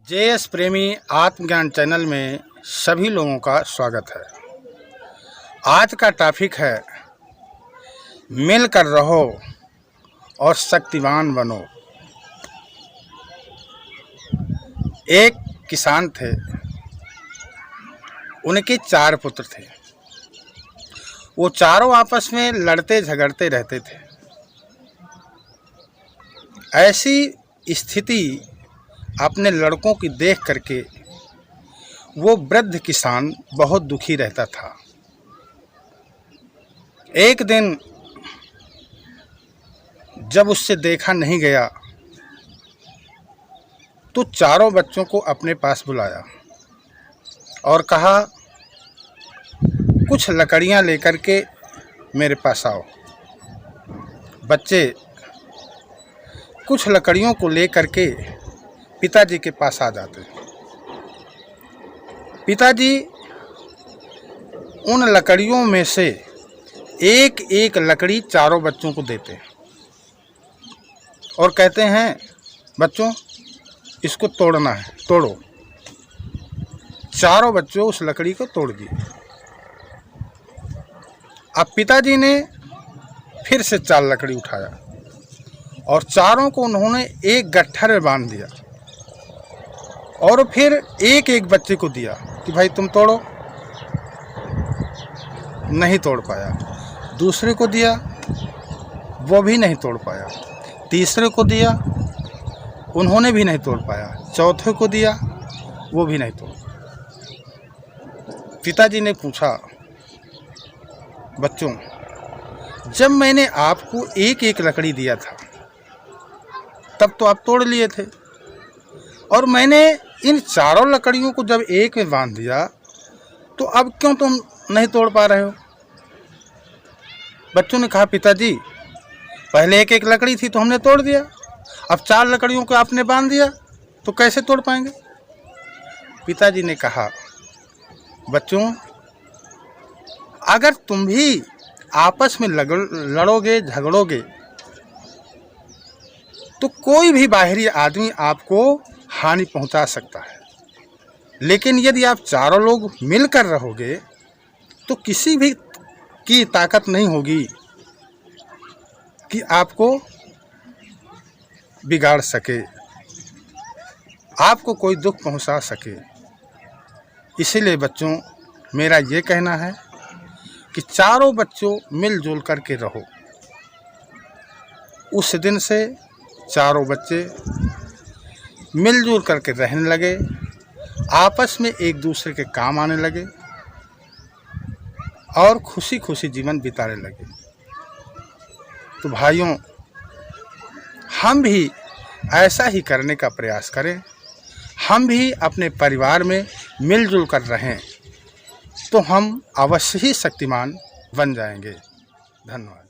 JS प्रेमी आत्मज्ञान channel में सभी लोगों का स्वागत है। आज का टॉपिक है मिलकर रहो और शक्तिवान बनो। एक किसान थे, उनके 4 पुत्र थे। वो चारों आपस में लड़ते झगड़ते रहते थे। ऐसी स्थिति अपने लड़कों की देख करके वो वृद्ध किसान बहुत दुखी रहता था। एक दिन जब उससे देखा नहीं गया तो चारों बच्चों को अपने पास बुलाया और कहा, कुछ लकड़ियां लेकर के मेरे पास आओ। बच्चे कुछ लकड़ियों को लेकर के पिताजी के पास आ जाते। पिताजी उन लकड़ियों में से एक एक लकड़ी चारों बच्चों को देते और कहते हैं, बच्चों इसको तोड़ना है, तोड़ो। चारों बच्चों उस लकड़ी को तोड़ दिए। अब पिताजी ने फिर से 4 लकड़ी उठाया और चारों को उन्होंने एक गट्ठर में बांध दिया और फिर एक एक बच्चे को दिया कि भाई तुम तोड़ो। नहीं तोड़ पाया। दूसरे को दिया, वो भी नहीं तोड़ पाया। तीसरे को दिया, उन्होंने भी नहीं तोड़ पाया। चौथे को दिया, वो भी नहीं तोड़ पाया। पिताजी ने पूछा, बच्चों जब मैंने आपको एक एक लकड़ी दिया था तब तो आप तोड़ लिए थे, और मैंने इन चारों लकड़ियों को जब एक में बांध दिया तो अब क्यों तुम नहीं तोड़ पा रहे हो? बच्चों ने कहा, पिताजी पहले एक एक लकड़ी थी तो हमने तोड़ दिया, अब 4 लकड़ियों को आपने बांध दिया तो कैसे तोड़ पाएंगे? पिताजी ने कहा, बच्चों अगर तुम भी आपस में लड़ोगे झगड़ोगे तो कोई भी बाहरी आदमी आपको हानि पहुंचा सकता है, लेकिन यदि आप चारों लोग मिलकर रहोगे तो किसी भी की ताकत नहीं होगी कि आपको बिगाड़ सके, आपको कोई दुख पहुंचा सके। इसीलिए बच्चों मेरा ये कहना है कि चारों बच्चों मिलजुल करके रहो। उस दिन से चारों बच्चे मिलजुल करके रहने लगे, आपस में एक दूसरे के काम आने लगे और खुशी खुशी जीवन बिताने लगे। तो भाइयों, हम भी ऐसा ही करने का प्रयास करें। हम भी अपने परिवार में मिलजुल कर रहें तो हम अवश्य ही शक्तिमान बन जाएंगे। धन्यवाद।